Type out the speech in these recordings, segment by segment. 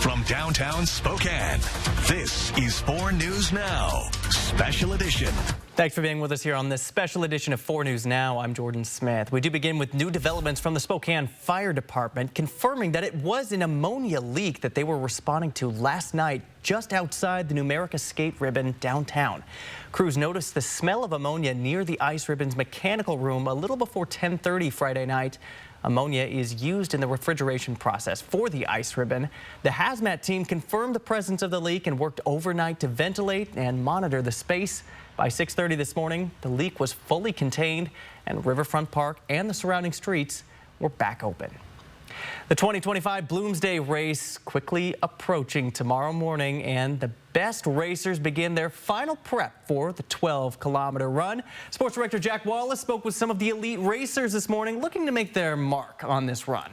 From downtown Spokane, this is 4 News Now, Special Edition. Thanks for being with us here on this special edition of 4 News Now. I'm Jordan Smith. We do begin with new developments from the Spokane Fire Department confirming that it was an ammonia leak that they were responding to last night just outside the Numerica skate ribbon downtown. Crews noticed the smell of ammonia near the ice ribbon's mechanical room a little before 10:30 Friday night. Ammonia is used in the refrigeration process for the ice ribbon. The hazmat team confirmed the presence of the leak and worked overnight to ventilate and monitor the space. By 6:30 this morning, the leak was fully contained and Riverfront Park and the surrounding streets were back open. The 2025 Bloomsday race quickly approaching tomorrow morning, and the best racers begin their final prep for the 12-kilometer run. Sports Director Jack Wallace spoke with some of the elite racers this morning looking to make their mark on this run.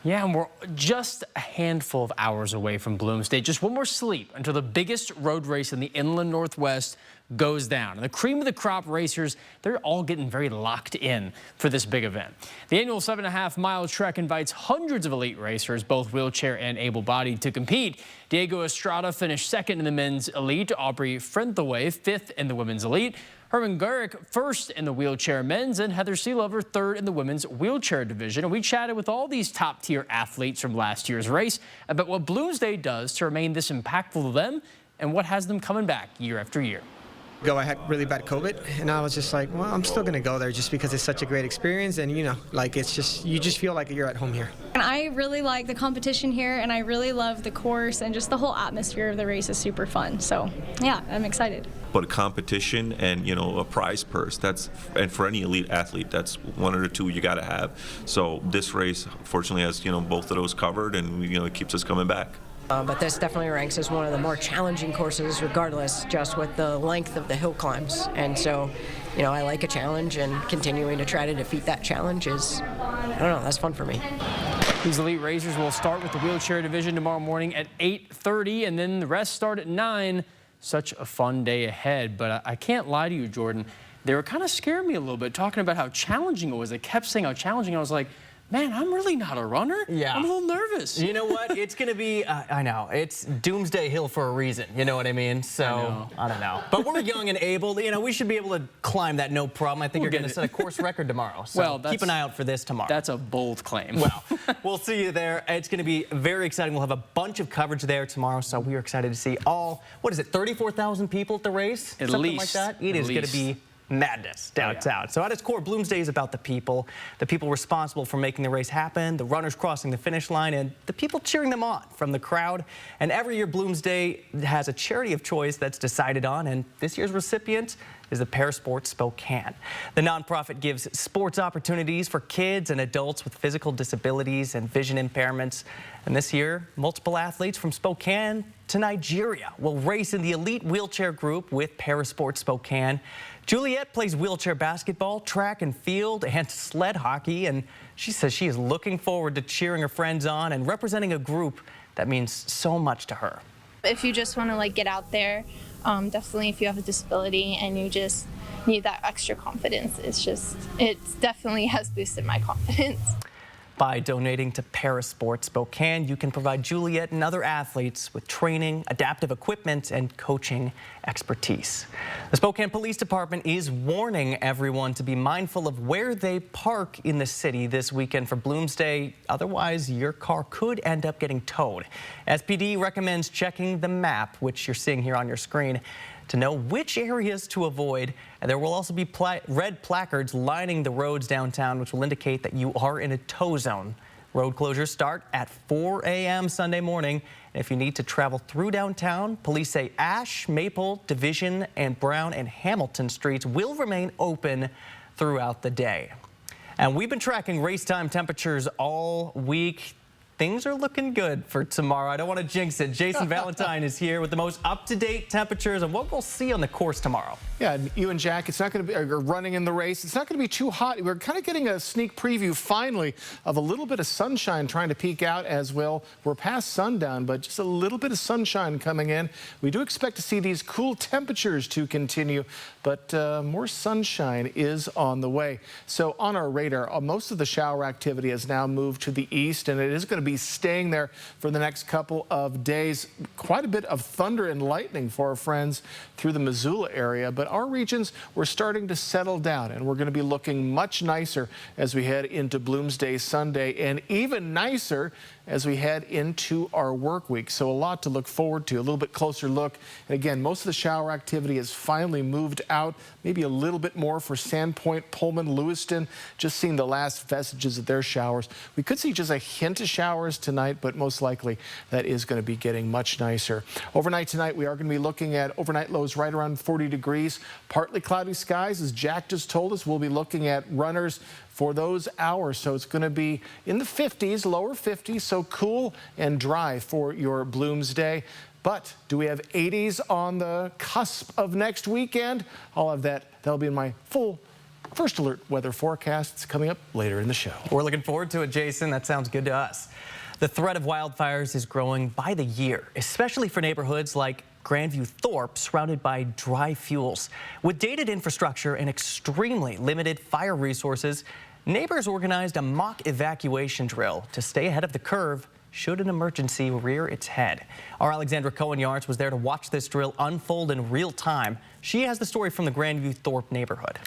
Yeah, and we're just a handful of hours away from Bloomsday. Just one more sleep until the biggest road race in the inland Northwest goes down. And the cream of the crop racers, they're all getting very locked in for this big event. The annual 7.5-mile trek invites hundreds of elite racers, both wheelchair and able-bodied, to compete. Diego Estrada finished second in the men's elite, Aubrey Frenthaway fifth in the women's elite, Herman Gurick first in the wheelchair men's, and Heather Seelover third in the women's wheelchair division. And we chatted with all these top-tier athletes from last year's race about what Bloomsday does to remain this impactful to them and what has them coming back year after year. I had really bad COVID, and I was just like, well, I'm still gonna go there just because it's such a great experience, and it's just, you just feel like you're at home here. And I really like the competition here, and I really love the course, and just the whole atmosphere of the race is super fun. So yeah, I'm excited. But a competition and a prize purse, and for any elite athlete, that's one or two you got to have. So this race fortunately has both of those covered, and it keeps us coming back. But this definitely ranks as one of the more challenging courses, regardless, just with the length of the hill climbs. And so, I like a challenge, and continuing to try to defeat that challenge is, I don't know, that's fun for me. These elite racers will start with the wheelchair division tomorrow morning at 8:30, and then the rest start at 9. Such a fun day ahead. But I can't lie to you, Jordan. They were kind of scaring me a little bit, talking about how challenging it was. They kept saying how challenging. I was like, man, I'm really not a runner. Yeah. I'm a little nervous. You know what? It's going to be, I know, it's Doomsday Hill for a reason. You know what I mean? So, I don't know. But we're young and able. We should be able to climb that no problem. I think you're going to set a course record tomorrow. So keep an eye out for this tomorrow. That's a bold claim. Well, we'll see you there. It's going to be very exciting. We'll have a bunch of coverage there tomorrow. So we are excited to see 34,000 people at the race? At Something least. like that? It is going to be madness downtown. So at its core, Bloomsday is about the people responsible for making the race happen, the runners crossing the finish line, and the people cheering them on from the crowd. And every year, Bloomsday has a charity of choice that's decided on, and this year's recipient is the Parasports Spokane. The nonprofit gives sports opportunities for kids and adults with physical disabilities and vision impairments. And this year, multiple athletes from Spokane to Nigeria will race in the elite wheelchair group with Parasports Spokane. Juliet plays wheelchair basketball, track and field, and sled hockey, and she says she is looking forward to cheering her friends on and representing a group that means so much to her. If you just want to get out there, definitely if you have a disability and you just need that extra confidence, it definitely has boosted my confidence. By donating to Parasports Spokane, you can provide Juliet and other athletes with training, adaptive equipment, and coaching expertise. The Spokane Police Department is warning everyone to be mindful of where they park in the city this weekend for Bloomsday. Otherwise, your car could end up getting towed. SPD recommends checking the map, which you're seeing here on your screen, to know which areas to avoid. And there will also be red placards lining the roads downtown, which will indicate that you are in a tow zone. Road closures start at 4 a.m. Sunday morning. And if you need to travel through downtown, police say Ash, Maple, Division, and Brown and Hamilton streets will remain open throughout the day. And we've been tracking race time temperatures all week. Things are looking good for tomorrow. I don't want to jinx it. Jason Valentine is here with the most up-to-date temperatures and what we'll see on the course tomorrow. Yeah, you and Jack, it's not going to be running in the race. It's not going to be too hot. We're kind of getting a sneak preview finally of a little bit of sunshine trying to peek out as well. We're past sundown, but just a little bit of sunshine coming in. We do expect to see these cool temperatures to continue, but more sunshine is on the way. So on our radar, most of the shower activity has now moved to the east, and it is going to be be staying there for the next couple of days. Quite a bit of thunder and lightning for our friends through the Missoula area, but our regions were starting to settle down, and we're going to be looking much nicer as we head into Bloomsday Sunday, and even nicer as we head into our work week. So a lot to look forward to, a little bit closer look. And again, most of the shower activity has finally moved out, maybe a little bit more for Sandpoint, Pullman, Lewiston, just seeing the last vestiges of their showers. We could see just a hint of showers tonight, but most likely that is going to be getting much nicer. Overnight tonight, we are going to be looking at overnight lows right around 40 degrees. Partly cloudy skies, as Jack just told us. We'll be looking at runners for those hours, so it's going to be in the 50s, lower 50s, so cool and dry for your Bloomsday. But do we have 80s on the cusp of next weekend? I'll have that. That'll be in my full first alert weather forecasts coming up later in the show. We're looking forward to it, Jason. That sounds good to us. The threat of wildfires is growing by the year, especially for neighborhoods like Grandview Thorpe, surrounded by dry fuels. With dated infrastructure and extremely limited fire resources, neighbors organized a mock evacuation drill to stay ahead of the curve should an emergency rear its head. Our Alexandra Cohen-Yards was there to watch this drill unfold in real time. She has the story from the Grandview Thorpe neighborhood.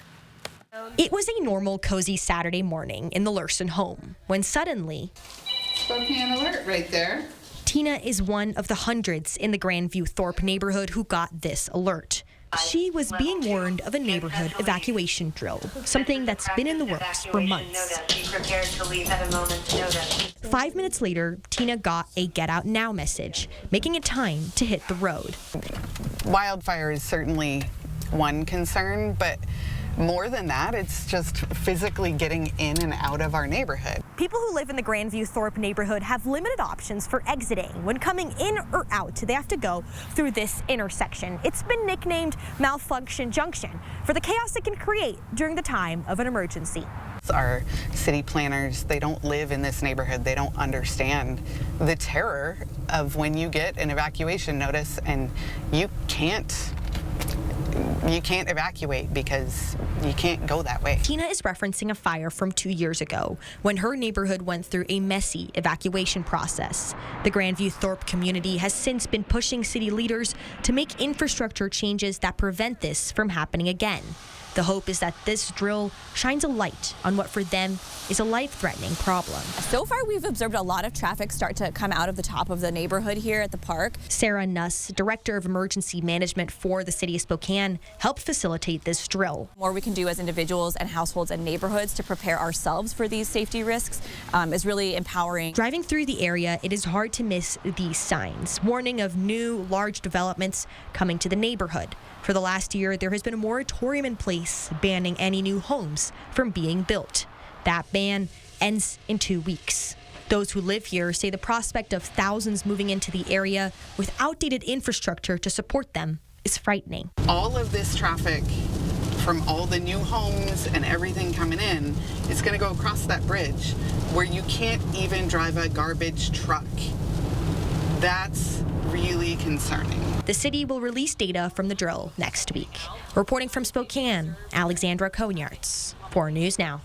It was a normal, cozy Saturday morning in the Lurson home when suddenly... Spokane alert right there. Tina is one of the hundreds in the Grandview Thorpe neighborhood who got this alert. She was being warned of a neighborhood evacuation drill, something that's been in the works for months. 5 minutes later, Tina got a Get Out Now message, making it time to hit the road. Wildfire is certainly one concern, but more than that, it's just physically getting in and out of our neighborhood. People who live in the Grandview Thorpe neighborhood have limited options for exiting. When coming in or out, they have to go through this intersection. It's been nicknamed Malfunction Junction for the chaos it can create during the time of an emergency. Our city planners, they don't live in this neighborhood. They don't understand the terror of when you get an evacuation notice and you can't evacuate because you can't go that way. Tina is referencing a fire from 2 years ago when her neighborhood went through a messy evacuation process. The Grandview Thorpe community has since been pushing city leaders to make infrastructure changes that prevent this from happening again. The hope is that this drill shines a light on what for them is a life-threatening problem. So far, we've observed a lot of traffic start to come out of the top of the neighborhood here at the park. Sarah Nuss, Director of Emergency Management for the City of Spokane, helped facilitate this drill. The more we can do as individuals and households and neighborhoods to prepare ourselves for these safety risks is really empowering. Driving through the area, it is hard to miss these signs, warning of new large developments coming to the neighborhood. For the last year, there has been a moratorium in place banning any new homes from being built. That ban ends in 2 weeks. Those who live here say the prospect of thousands moving into the area with outdated infrastructure to support them is frightening. All of this traffic from all the new homes and everything coming in is going to go across that bridge where you can't even drive a garbage truck. That's really concerning. The city will release data from the drill next week. Reporting from Spokane, Alexandra Cohen-Yards, 4 News Now.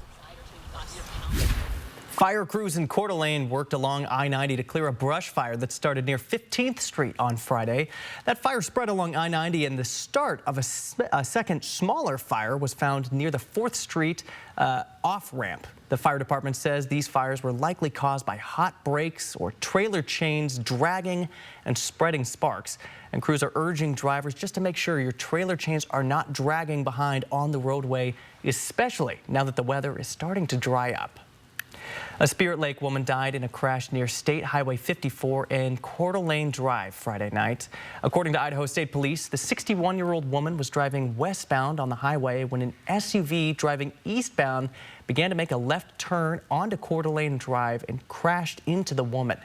Fire crews in Coeur d'Alene worked along I-90 to clear a brush fire that started near 15th Street on Friday. That fire spread along I-90, and the start of a second smaller fire was found near the 4th Street off-ramp. The fire department says these fires were likely caused by hot brakes or trailer chains dragging and spreading sparks. And crews are urging drivers just to make sure your trailer chains are not dragging behind on the roadway, especially now that the weather is starting to dry up. A Spirit Lake woman died in a crash near State Highway 54 and Coeur d'Alene Drive Friday night. According to Idaho State Police, the 61-year-old woman was driving westbound on the highway when an SUV driving eastbound began to make a left turn onto Coeur d'Alene Drive and crashed into the woman.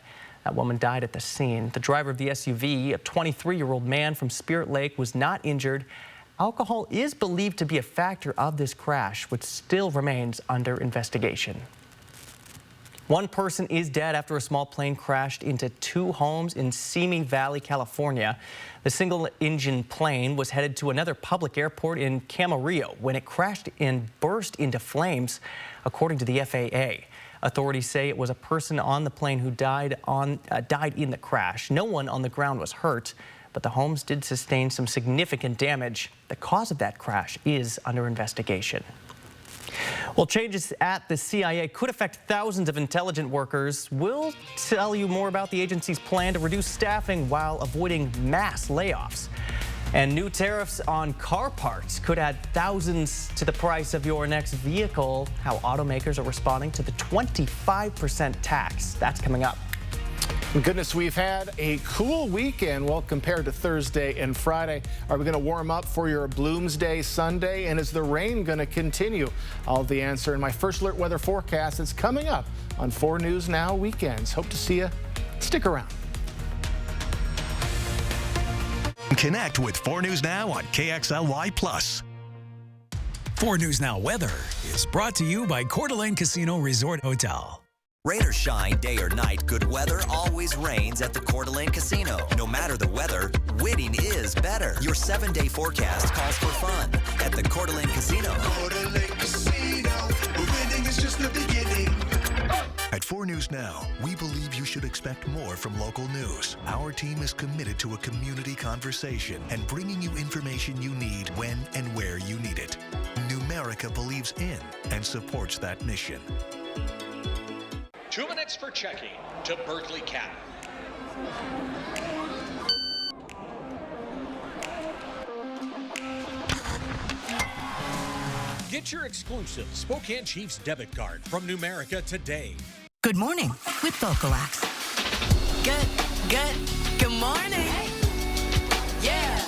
That woman died at the scene. The driver of the SUV, a 23-year-old man from Spirit Lake, was not injured. Alcohol is believed to be a factor of this crash, which still remains under investigation. One person is dead after a small plane crashed into 2 homes in Simi Valley, California. The single-engine plane was headed to another public airport in Camarillo when it crashed and burst into flames, according to the FAA. Authorities say it was a person on the plane who died in the crash. No one on the ground was hurt, but the homes did sustain some significant damage. The cause of that crash is under investigation. Well, changes at the CIA could affect thousands of intelligence workers. We'll tell you more about the agency's plan to reduce staffing while avoiding mass layoffs. And new tariffs on car parts could add thousands to the price of your next vehicle. How automakers are responding to the 25% tax. That's coming up. Goodness, we've had a cool weekend, well, compared to Thursday and Friday. Are we going to warm up for your Bloomsday Sunday? And is the rain going to continue? I'll have the answer in my first alert weather forecast. It's coming up on 4 News Now weekends. Hope to see you. Stick around. Connect with 4 News Now on KXLY+. 4 News Now weather is brought to you by Coeur d'Alene Casino Resort Hotel. Rain or shine, day or night, good weather always reigns at the Coeur d'Alene Casino. No matter the weather, winning is better. Your 7-day forecast calls for fun at the Coeur d'Alene Casino. Coeur d'Alene Casino, winning is just the beginning. At 4 News Now, we believe you should expect more from local news. Our team is committed to a community conversation and bringing you information you need when and where you need it. Numerica believes in and supports that mission. 2 minutes for checking to Berkeley County. Get your exclusive Spokane Chiefs debit card from Numerica today. Good morning with Vocalax. Good morning. Yeah.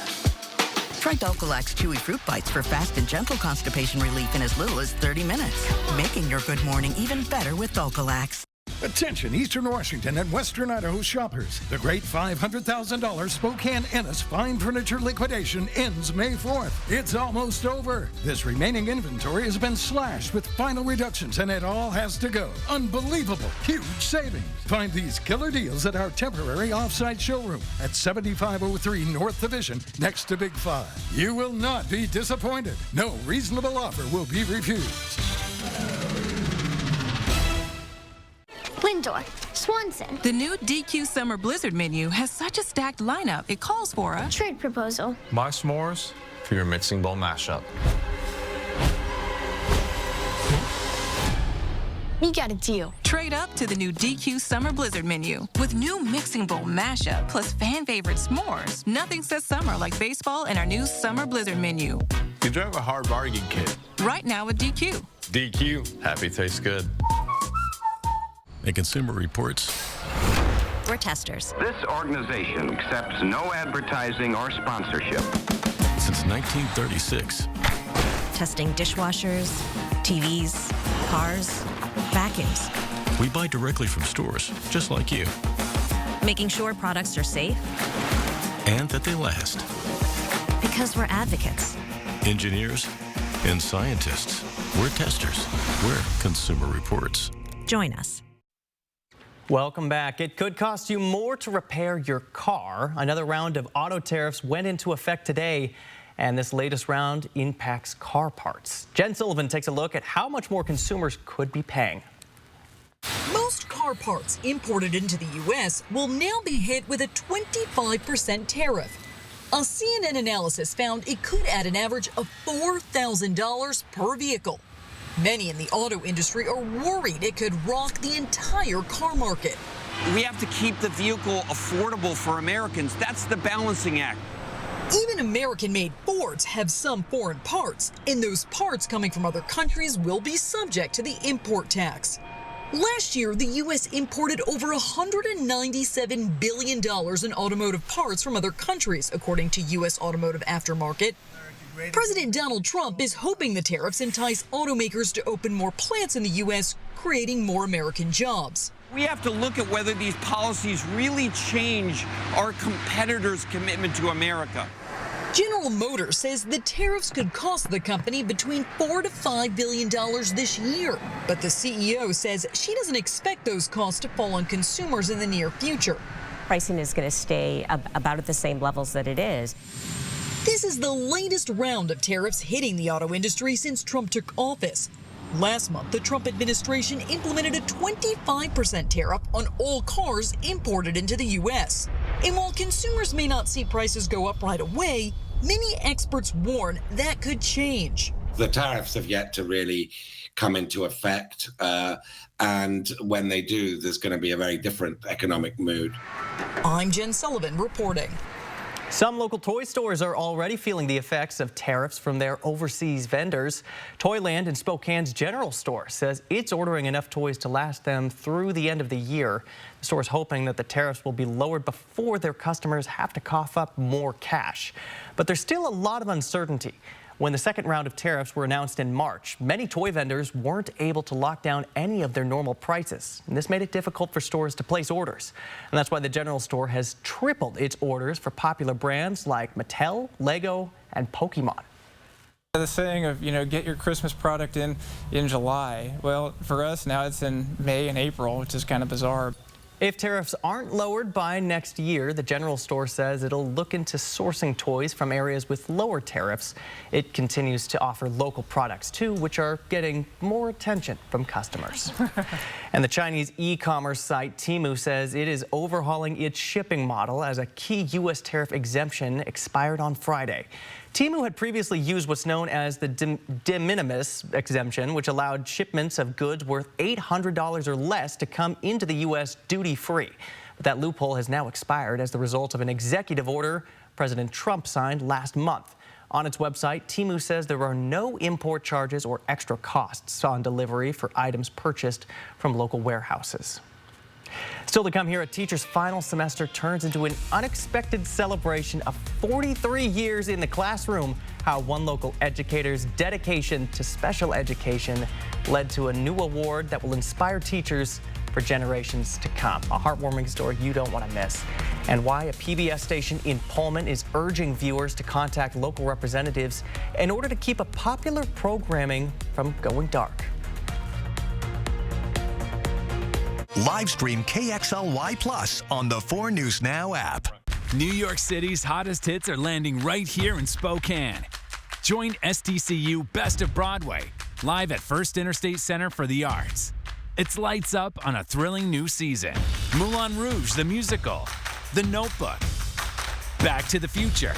Try Vocalax Chewy Fruit Bites for fast and gentle constipation relief in as little as 30 minutes. Making your good morning even better with Vocalax. Attention Eastern Washington and Western Idaho shoppers. The great $500,000 Spokane Ennis Fine Furniture Liquidation ends May 4th. It's almost over. This remaining inventory has been slashed with final reductions and it all has to go. Unbelievable, huge savings. Find these killer deals at our temporary off-site showroom at 7503 North Division next to Big 5. You will not be disappointed. No reasonable offer will be refused. Lindor, Swanson. The new DQ Summer Blizzard menu has such a stacked lineup, it calls for a trade proposal. My s'mores for your mixing bowl mashup. You got a deal. Trade up to the new DQ Summer Blizzard menu. With new mixing bowl mashup plus fan favorite s'mores, nothing says summer like baseball and our new Summer Blizzard menu. You drive a hard bargain kit. Right now with DQ. DQ, happy tastes good. And Consumer Reports. We're testers. This organization accepts no advertising or sponsorship. Since 1936. Testing dishwashers, TVs, cars, vacuums. We buy directly from stores, just like you. Making sure products are safe. And that they last. Because we're advocates. Engineers and scientists. We're testers. We're Consumer Reports. Join us. Welcome back. It could cost you more to repair your car. Another round of auto tariffs went into effect today, and this latest round impacts car parts. Jen Sullivan takes a look at how much more consumers could be paying. Most car parts imported into the U.S. will now be hit with a 25% tariff. A CNN analysis found it could add an average of $4,000 per vehicle. Many in the auto industry are worried it could rock the entire car market. We have to keep the vehicle affordable for Americans. That's the balancing act. Even American-made Fords have some foreign parts, and those parts coming from other countries will be subject to the import tax. Last year, the U.S. imported over $197 billion in automotive parts from other countries, according to U.S. Automotive Aftermarket. President Donald Trump is hoping the tariffs entice automakers to open more plants in the U.S., creating more American jobs. We have to look at whether these policies really change our competitors' commitment to America. General Motors says the tariffs could cost the company between $4 to $5 billion this year. But the CEO says she doesn't expect those costs to fall on consumers in the near future. Pricing is going to stay about at the same levels that it is. This is the latest round of tariffs hitting the auto industry since Trump took office. Last month, the Trump administration implemented a 25% tariff on all cars imported into the U.S. And while consumers may not see prices go up right away, many experts warn that could change. The tariffs have yet to really come into effect, and when they do, there's going to be a very different economic mood. I'm Jen Sullivan reporting. Some local toy stores are already feeling the effects of tariffs from their overseas vendors. Toyland in Spokane's General Store says it's ordering enough toys to last them through the end of the year. The store is hoping that the tariffs will be lowered before their customers have to cough up more cash. But there's still a lot of uncertainty. When the second round of tariffs were announced in March, many toy vendors weren't able to lock down any of their normal prices. And this made it difficult for stores to place orders. And that's why the General Store has tripled its orders for popular brands like Mattel, Lego, and Pokemon. The saying of, get your Christmas product in July. Well, for us now it's in May and April, which is kind of bizarre. If tariffs aren't lowered by next year, the General Store says it'll look into sourcing toys from areas with lower tariffs. It continues to offer local products, too, which are getting more attention from customers. And the Chinese e-commerce site Temu says it is overhauling its shipping model as a key U.S. tariff exemption expired on Friday. Temu had previously used what's known as the de minimis exemption, which allowed shipments of goods worth $800 or less to come into the U.S. duty-free. But that loophole has now expired as the result of an executive order President Trump signed last month. On its website, Temu says there are no import charges or extra costs on delivery for items purchased from local warehouses. Still to come here, a teacher's final semester turns into an unexpected celebration of 43 years in the classroom. How one local educator's dedication to special education led to a new award that will inspire teachers for generations to come. A heartwarming story you don't want to miss. And why a PBS station in Pullman is urging viewers to contact local representatives in order to keep a popular programming from going dark. Live stream KXLY Plus on the 4 News Now app. New York City's hottest hits are landing right here in Spokane. Join SDCU Best of Broadway, live at First Interstate Center for the Arts. It's lights up on a thrilling new season. Moulin Rouge, the musical, The Notebook, Back to the Future,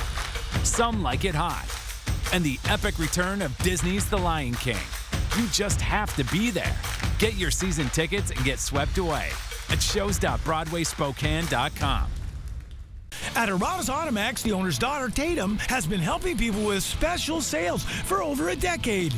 Some Like It Hot, and the epic return of Disney's The Lion King. You just have to be there. Get your season tickets and get swept away at shows.broadwayspokane.com. At Arada's Automax, the owner's daughter, Tatum, has been helping people with special sales for over a decade.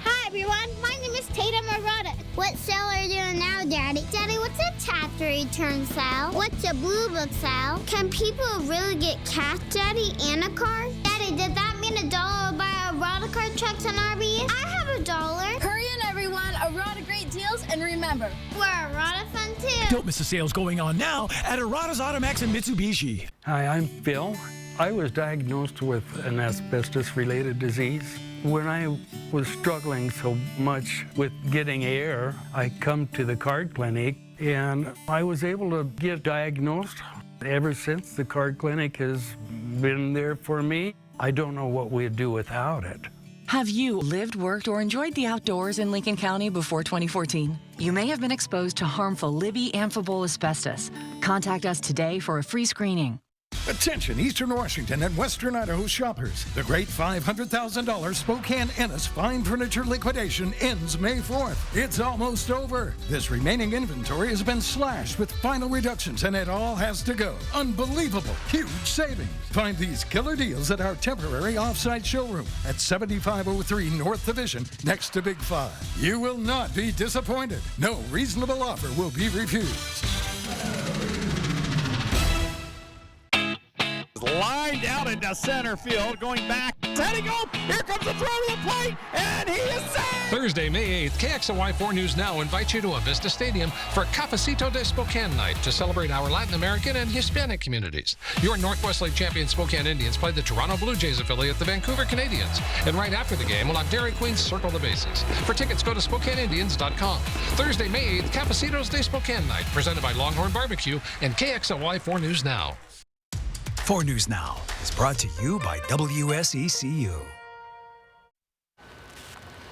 Hi, everyone. My name is Tatum Arada. What sale are you doing now, Daddy? Daddy, what's a tax return sale? What's a blue book sale? Can people really get cash, Daddy, and a car? Daddy, does that mean $1 will buy Arada car trucks and RVs? I have $1. Hurry in, everyone. Arada great deals, and remember, we're Arada fun, too. Don't miss the sales going on now at Arada's Automax and Mitsubishi. Hi, I'm Phil. I was diagnosed with an asbestos-related disease. When I was struggling so much with getting air, I come to the card clinic and I was able to get diagnosed. Ever since, the card clinic has been there for me. I don't know what we'd do without it. Have you lived, worked, or enjoyed the outdoors in Lincoln County before 2014? You may have been exposed to harmful Libby amphibole asbestos. Contact us today for a free screening. Attention Eastern Washington and Western Idaho shoppers. The great $500,000 Spokane Ennis Fine Furniture Liquidation ends May 4th. It's almost over. This remaining inventory has been slashed with final reductions and it all has to go. Unbelievable, huge savings. Find these killer deals at our temporary off-site showroom at 7503 North Division next to Big 5. You will not be disappointed. No reasonable offer will be refused. Lined out into center field, going back, setting up, here comes the throw to the plate, and he is safe! Thursday, May 8th, KXLY 4 News Now invites you to Avista Stadium for Cafecito de Spokane Night to celebrate our Latin American and Hispanic communities. Your Northwest League champion Spokane Indians play the Toronto Blue Jays affiliate, the Vancouver Canadians. And right after the game, we'll have Dairy Queen circle the bases. For tickets, go to SpokaneIndians.com. Thursday, May 8th, Cafecitos de Spokane Night, presented by Longhorn Barbecue and KXLY 4 News Now. 4 News Now is brought to you by WSECU.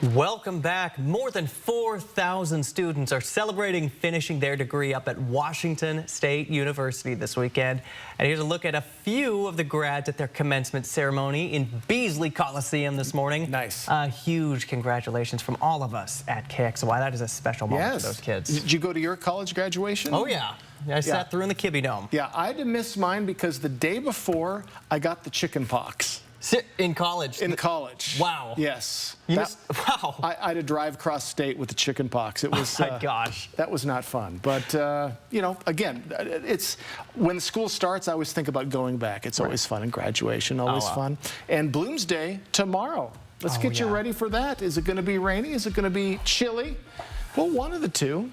Welcome back. More than 4,000 students are celebrating finishing their degree up at Washington State University this weekend. And here's a look at a few of the grads at their commencement ceremony in Beasley Coliseum this morning. Nice. A huge congratulations from all of us at KXLY. That is a special moment for those kids. Did you go to your college graduation? Oh, yeah. I sat through in the Kibbe Dome. Yeah, I had to miss mine because the day before, I got the chicken pox. In college? In college. Wow. Yes. Wow. I had to drive cross state with the chicken pox. It was, oh my gosh. That was not fun. But, you know, again, it's when school starts, I always think about going back. It's always fun. And graduation, always fun. And Bloomsday tomorrow. Let's get you ready for that. Is it going to be rainy? Is it going to be chilly? Well, one of the two.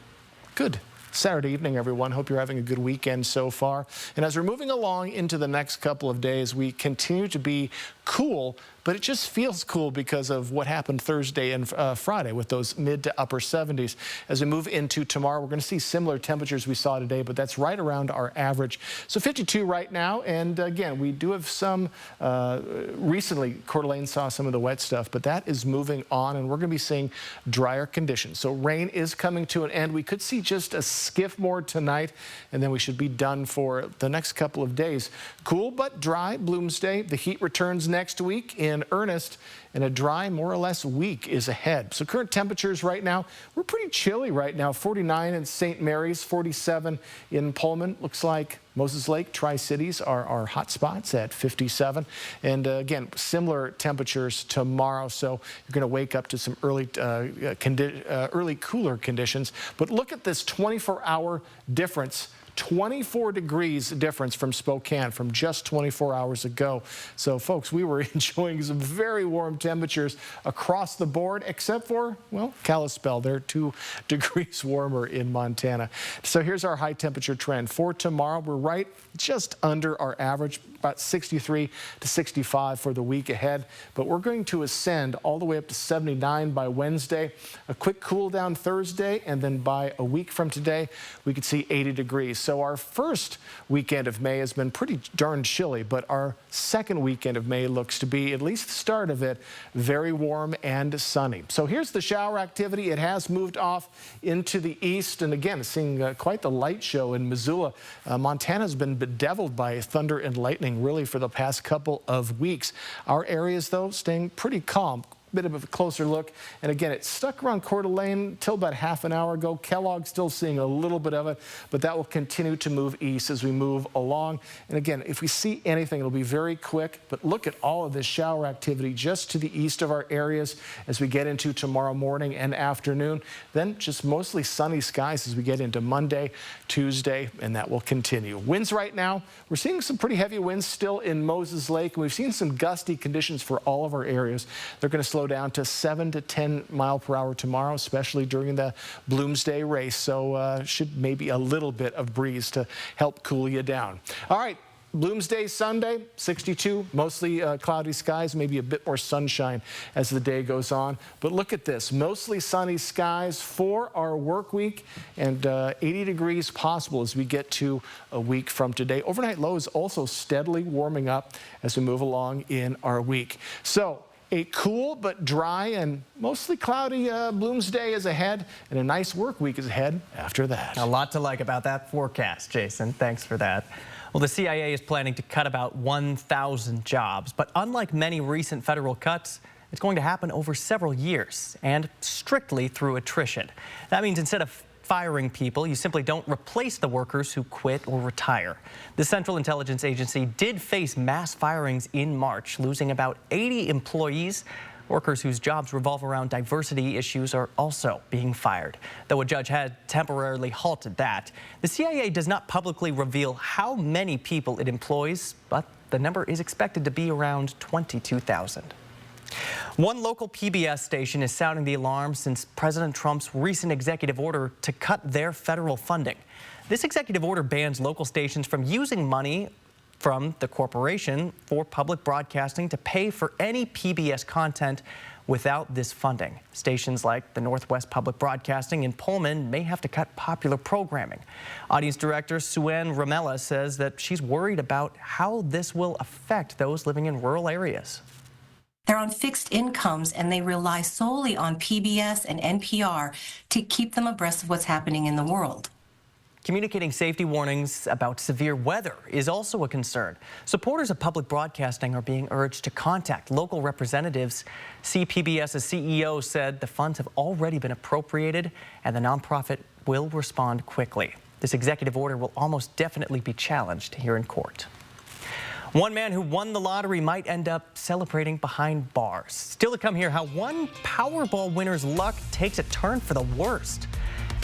Good. Saturday evening, everyone. Hope you're having a good weekend so far. And as we're moving along into the next couple of days, we continue to be cool, but it just feels cool because of what happened Thursday and Friday with those mid to upper 70s. As we move into tomorrow, we're going to see similar temperatures we saw today, but that's right around our average. So 52 right now, and again, we do have some, recently Coeur d'Alene saw some of the wet stuff, but that is moving on, and we're going to be seeing drier conditions. So rain is coming to an end. We could see just a skiff more tonight, and then we should be done for the next couple of days. Cool but dry Bloomsday. The heat returns next week in earnest, and a dry, more or less, week is ahead. So current temperatures right now, we're pretty chilly right now. 49 in St. Mary's, 47 in Pullman. Looks like Moses Lake, Tri-Cities are our hot spots at 57. And again, similar temperatures tomorrow. So you're going to wake up to some early cooler conditions. But look at this 24-hour difference. 24 degrees difference from Spokane from just 24 hours ago. So folks, we were enjoying some very warm temperatures across the board, except for, well, Kalispell. They're 2 degrees warmer in Montana. So here's our high temperature trend. For tomorrow, we're right just under our average, about 63 to 65 for the week ahead. But we're going to ascend all the way up to 79 by Wednesday. A quick cool down Thursday, and then by a week from today, we could see 80 degrees. So our first weekend of May has been pretty darn chilly, but our second weekend of May looks to be, at least the start of it, very warm and sunny. So here's the shower activity. It has moved off into the east, and again, seeing quite the light show in Missoula. Montana's been bedeviled by thunder and lightning really for the past couple of weeks. Our areas, though, staying pretty calm. Bit of a closer look, and again, it stuck around Coeur d'Alene till about half an hour ago. Kellogg still seeing a little bit of it, but that will continue to move east as we move along. And again, if we see anything, it'll be very quick, but look at all of this shower activity just to the east of our areas as we get into tomorrow morning and afternoon. Then just mostly sunny skies as we get into Monday, Tuesday, and that will continue. Winds right now, we're seeing some pretty heavy winds still in Moses Lake, and we've seen some gusty conditions for all of our areas. They're going to slow down to 7 to 10 mile per hour tomorrow, especially during the Bloomsday race. So should maybe a little bit of breeze to help cool you down. All right. Bloomsday Sunday, 62, mostly cloudy skies, maybe a bit more sunshine as the day goes on. But look at this, mostly sunny skies for our work week, and 80 degrees possible as we get to a week from today. Overnight lows also steadily warming up as we move along in our week. So a cool but dry and mostly cloudy Bloomsday is ahead, and a nice work week is ahead after that. A lot to like about that forecast, Jason. Thanks for that. Well, the CIA is planning to cut about 1,000 jobs, but unlike many recent federal cuts, it's going to happen over several years and strictly through attrition. That means instead of firing people, you simply don't replace the workers who quit or retire. The Central Intelligence Agency did face mass firings in March, losing about 80 employees. Workers whose jobs revolve around diversity issues are also being fired. Though a judge had temporarily halted that, the CIA does not publicly reveal how many people it employs, but the number is expected to be around 22,000. One local PBS station is sounding the alarm since President Trump's recent executive order to cut their federal funding. This executive order bans local stations from using money from the corporation for public broadcasting to pay for any PBS content without this funding. Stations like the Northwest Public Broadcasting in Pullman may have to cut popular programming. Audience director Suen Ramella says that she's worried about how this will affect those living in rural areas. They're on fixed incomes and they rely solely on PBS and NPR to keep them abreast of what's happening in the world. Communicating safety warnings about severe weather is also a concern. Supporters of public broadcasting are being urged to contact local representatives. CPBS's CEO said the funds have already been appropriated and the nonprofit will respond quickly. This executive order will almost definitely be challenged here in court. One man who won the lottery might end up celebrating behind bars. Still to come here, how one Powerball winner's luck takes a turn for the worst.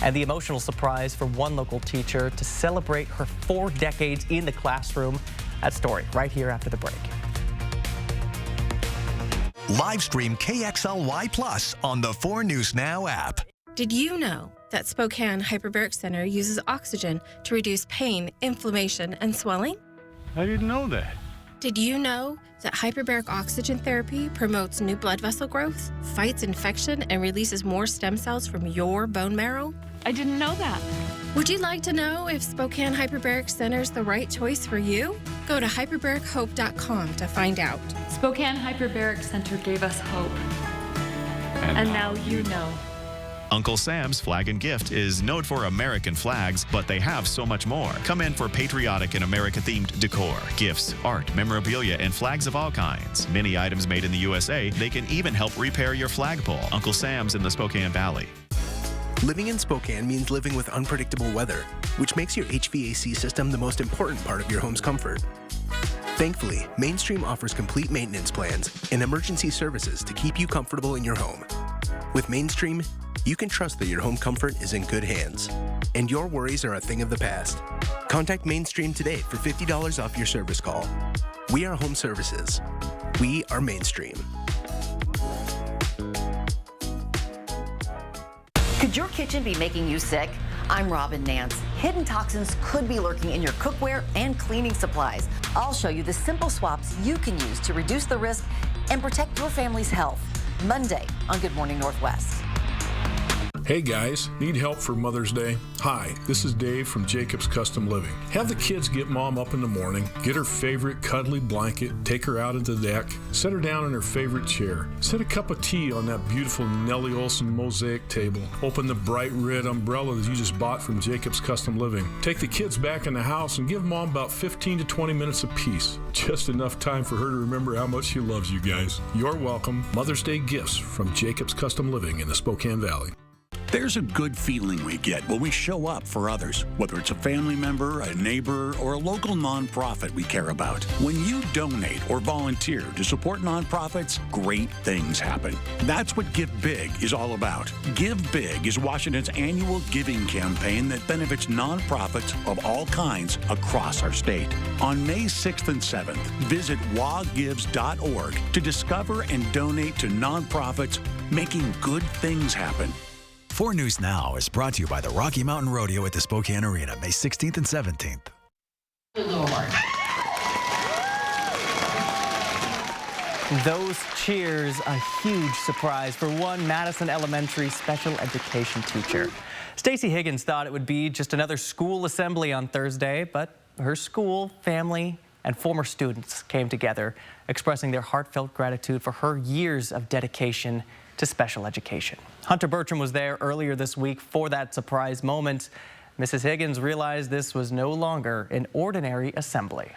And the emotional surprise for one local teacher to celebrate her 4 decades in the classroom. That story right here after the break. Live stream KXLY Plus on the 4 News Now app. Did you know that Spokane Hyperbaric Center uses oxygen to reduce pain, inflammation, and swelling? I didn't know that. Did you know that hyperbaric oxygen therapy promotes new blood vessel growth, fights infection, and releases more stem cells from your bone marrow? I didn't know that. Would you like to know if Spokane Hyperbaric Center is the right choice for you? Go to hyperbarichope.com to find out. Spokane Hyperbaric Center gave us hope. And now you know. Uncle Sam's Flag and Gift is known for American flags, but they have so much more. Come in for patriotic and America-themed decor, gifts, art, memorabilia, and flags of all kinds. Many items made in the USA. They can even help repair your flagpole. Uncle Sam's in the Spokane Valley. Living in Spokane means living with unpredictable weather, which makes your HVAC system the most important part of your home's comfort. Thankfully, Mainstream offers complete maintenance plans and emergency services to keep you comfortable in your home. With Mainstream, you can trust that your home comfort is in good hands, and your worries are a thing of the past. Contact Mainstream today for $50 off your service call. We are Home Services. We are Mainstream. Could your kitchen be making you sick? I'm Robin Nance. Hidden toxins could be lurking in your cookware and cleaning supplies. I'll show you the simple swaps you can use to reduce the risk and protect your family's health. Monday on Good Morning Northwest. Hey guys, need help for Mother's Day? Hi, this is Dave from Jacob's Custom Living. Have the kids get mom up in the morning, get her favorite cuddly blanket, take her out into the deck, set her down in her favorite chair, set a cup of tea on that beautiful Nellie Olson mosaic table, open the bright red umbrella that you just bought from Jacob's Custom Living. Take the kids back in the house and give mom about 15 to 20 minutes of peace. Just enough time for her to remember how much she loves you guys. You're welcome. Mother's Day gifts from Jacob's Custom Living in the Spokane Valley. There's a good feeling we get when we show up for others, whether it's a family member, a neighbor, or a local nonprofit we care about. When you donate or volunteer to support nonprofits, great things happen. That's what Give Big is all about. Give Big is Washington's annual giving campaign that benefits nonprofits of all kinds across our state. On May 6th and 7th, visit wagives.org to discover and donate to nonprofits making good things happen. 4 News Now is brought to you by the Rocky Mountain Rodeo at the Spokane Arena, May 16th and 17th. Those cheers, a huge surprise for one Madison Elementary special education teacher. Stacy Higgins thought it would be just another school assembly on Thursday, but her school, family, and former students came together, expressing their heartfelt gratitude for her years of dedication to special education. Hunter Bertram was there earlier this week for that surprise moment. Mrs. Higgins realized this was no longer an ordinary assembly.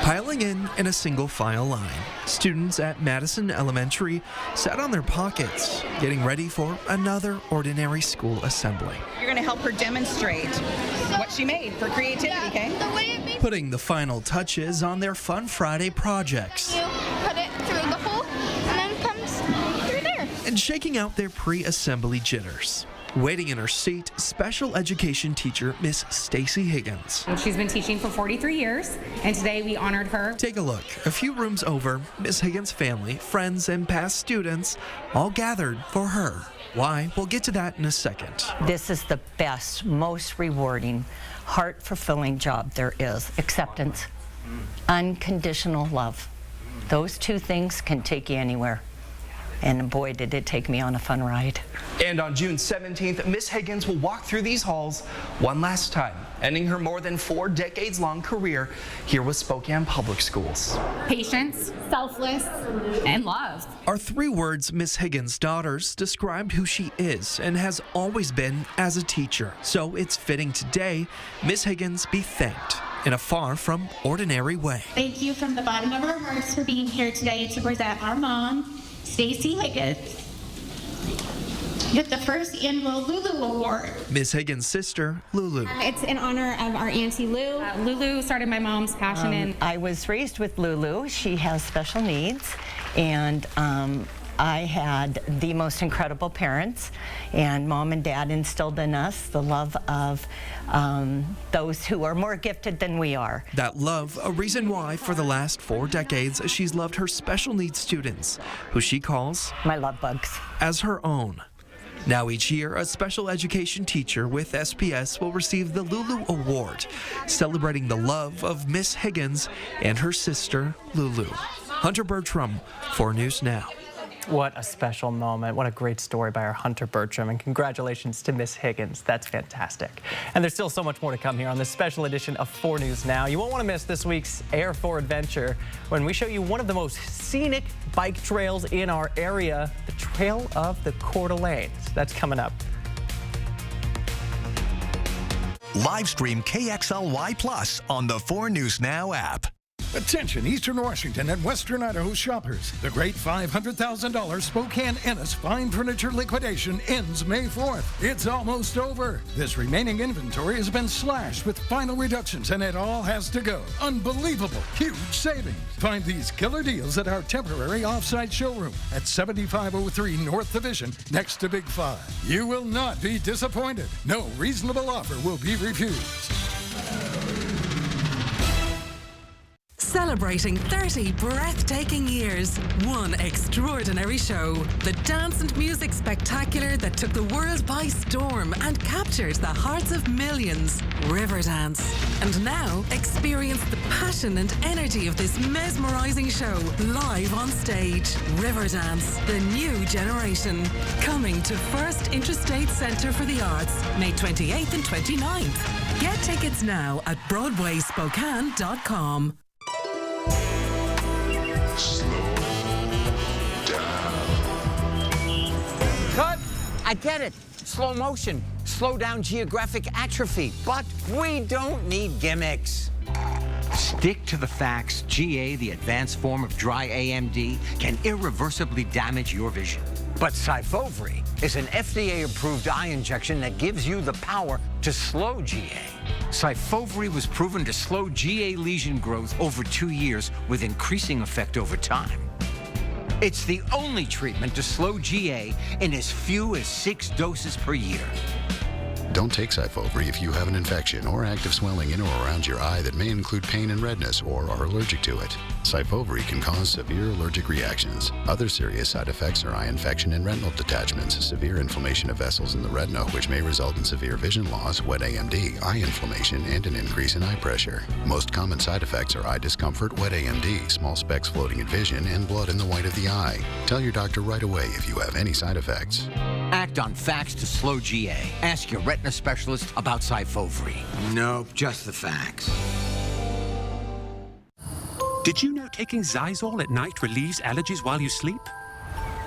Piling in a single file line, students at Madison Elementary sat on their pockets, getting ready for another ordinary school assembly. You're going to help her demonstrate what she made for creativity, okay? Putting the final touches on their Fun Friday projects. You put it through the hole and then it comes through there. And shaking out their pre-assembly jitters. Waiting in her seat, special education teacher Miss Stacy Higgins. She's been teaching for 43 years, and today we honored her. Take a look. A few rooms over, Miss Higgins' family, friends, and past students all gathered for her. Why? We'll get to that in a second. This is the best, most rewarding, heart-fulfilling job there is. Acceptance, unconditional love. Those two things can take you anywhere. And boy, did it take me on a fun ride. And on June 17th, Miss Higgins will walk through these halls one last time, ending her more than 4 decades-long career here with Spokane Public Schools. Patience, selfless, and love are 3 words Miss Higgins' daughters described who she is and has always been as a teacher. So it's fitting today Miss Higgins be thanked in a far from ordinary way. Thank you from the bottom of our hearts for being here today to present our mom, Stacy Higgins, with the first annual Lulu Award. Miss Higgins' sister, Lulu. It's in honor of our Auntie Lou. Lulu started my mom's passion in. I was raised with Lulu. She has special needs, and I had the most incredible parents, and Mom and Dad instilled in us the love of those who are more gifted than we are. That love, a reason why for the last 4 decades she's loved her special needs students, who she calls my love bugs, as her own. Now each year, a special education teacher with SPS will receive the Lulu Award, celebrating the love of Miss Higgins and her sister, Lulu. Hunter Bertram, 4 News Now. What a special moment. What a great story by our Hunter Bertram. And congratulations to Miss Higgins. That's fantastic. And there's still so much more to come here on this special edition of 4 News Now. You won't want to miss this week's Air 4 adventure when we show you one of the most scenic bike trails in our area, the Trail of the Coeur d'Alene. That's coming up. Live stream KXLY Plus on the 4 News Now app. Attention Eastern Washington and Western Idaho shoppers. The great $500,000 Spokane Ennis Fine Furniture Liquidation ends May 4th. It's almost over. This remaining inventory has been slashed with final reductions and it all has to go. Unbelievable, huge savings. Find these killer deals at our temporary off-site showroom at 7503 North Division next to Big 5. You will not be disappointed. No reasonable offer will be refused. Celebrating 30 breathtaking years, one extraordinary show. The dance and music spectacular that took the world by storm and captured the hearts of millions. Riverdance. And now, experience the passion and energy of this mesmerizing show live on stage. Riverdance, the new generation. Coming to First Interstate Center for the Arts, May 28th and 29th. Get tickets now at BroadwaySpokane.com. Cut! I get it. Slow motion. Slow down geographic atrophy. But we don't need gimmicks. Stick to the facts. GA, the advanced form of dry AMD, can irreversibly damage your vision. But Syfovre is an FDA-approved eye injection that gives you the power to slow GA. Syfovre was proven to slow GA lesion growth over 2 years with increasing effect over time. It's the only treatment to slow GA in as few as 6 doses per year. Don't take Syfovre if you have an infection or active swelling in or around your eye that may include pain and redness or are allergic to it. Syfovre can cause severe allergic reactions. Other serious side effects are eye infection and retinal detachments, severe inflammation of vessels in the retina, which may result in severe vision loss, wet AMD, eye inflammation, and an increase in eye pressure. Most common side effects are eye discomfort, wet AMD, small specks floating in vision, and blood in the white of the eye. Tell your doctor right away if you have any side effects. Act on facts to slow GA. Ask your retina specialist about Syfovre. Nope, just the facts. Did you know taking Zysol at night relieves allergies while you sleep?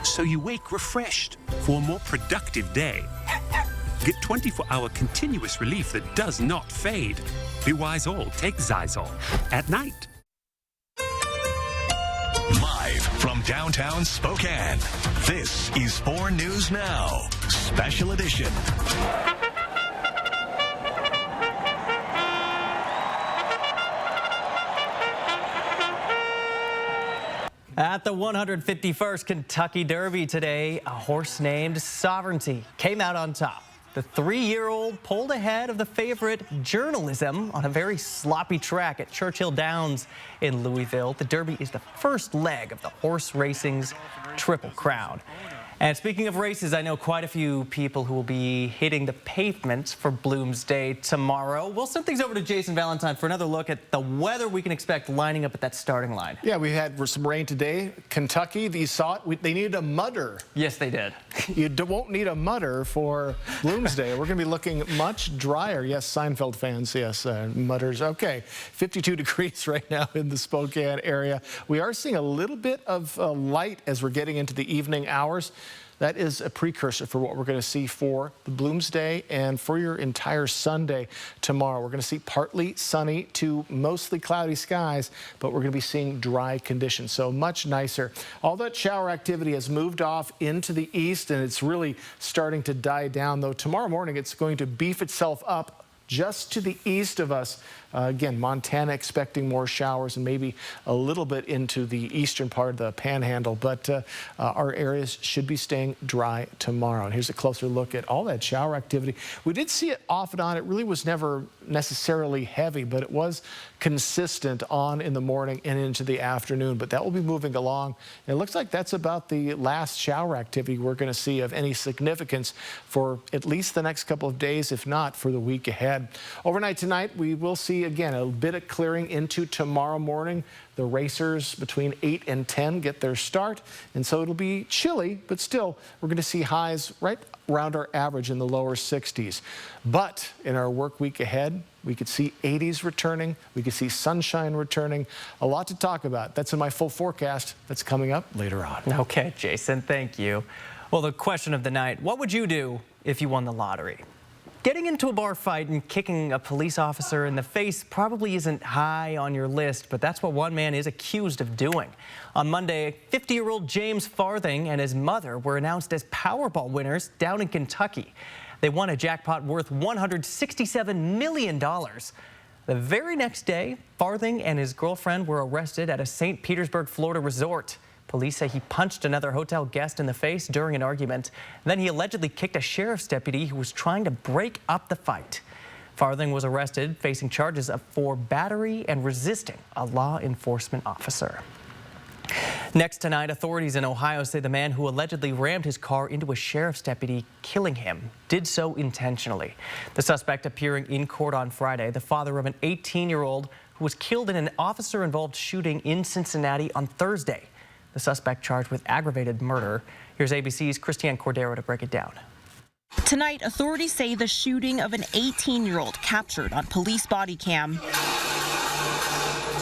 So you wake refreshed for a more productive day. Get 24-hour continuous relief that does not fade. Be wise all, take Zysol at night. Live from downtown Spokane, this is 4 News Now, Special Edition. At the 151st Kentucky Derby today, a horse named Sovereignty came out on top. The 3-year-old pulled ahead of the favorite Journalism on a very sloppy track at Churchill Downs in Louisville. The Derby is the first leg of the horse racing's Triple Crown. And speaking of races, I know quite a few people who will be hitting the pavements for Bloomsday tomorrow. We'll send things over to Jason Valentine for another look at the weather we can expect lining up at that starting line. Yeah, we had some rain today. Kentucky, you saw it. They needed a mudder. Yes, they did. You won't need a mudder for Bloomsday. We're going to be looking much drier. Yes, Seinfeld fans, yes, mudders. Okay, 52 degrees right now in the Spokane area. We are seeing a little bit of light as we're getting into the evening hours. That is a precursor for what we're going to see for the Bloomsday and for your entire Sunday tomorrow. We're going to see partly sunny to mostly cloudy skies, but we're going to be seeing dry conditions, so much nicer. All that shower activity has moved off into the east, and it's really starting to die down, though tomorrow morning it's going to beef itself up just to the east of us. Again, Montana expecting more showers and maybe a little bit into the eastern part of the panhandle, but our areas should be staying dry tomorrow. And here's a closer look at all that shower activity. We did see it off and on. It really was never necessarily heavy, but it was consistent on in the morning and into the afternoon, but that will be moving along. And it looks like that's about the last shower activity we're going to see of any significance for at least the next couple of days, if not for the week ahead. Overnight tonight, we will see again a bit of clearing into tomorrow morning. The racers between 8 and 10 get their start, and so it'll be chilly, but still we're going to see highs right around our average in the lower 60s. But in our work week ahead, we could see 80s returning. We could see sunshine returning. A lot to talk about. That's in my full forecast. That's coming up later on. Okay, Jason, thank you. Well, the question of the night, what would you do if you won the lottery? Getting into a bar fight and kicking a police officer in the face probably isn't high on your list, but that's what one man is accused of doing. On Monday, 50-year-old James Farthing and his mother were announced as Powerball winners down in Kentucky. They won a jackpot worth $167 million. The very next day, Farthing and his girlfriend were arrested at a St. Petersburg, Florida resort. Police say he punched another hotel guest in the face during an argument. Then he allegedly kicked a sheriff's deputy who was trying to break up the fight. Farthing was arrested, facing charges for battery and resisting a law enforcement officer. Next tonight, authorities in Ohio say the man who allegedly rammed his car into a sheriff's deputy, killing him, did so intentionally. The suspect appearing in court on Friday, the father of an 18-year-old who was killed in an officer-involved shooting in Cincinnati on Thursday. The suspect charged with aggravated murder. Here's ABC's Christiane Cordero to break it down. Tonight, authorities say the shooting of an 18-year-old captured on police body cam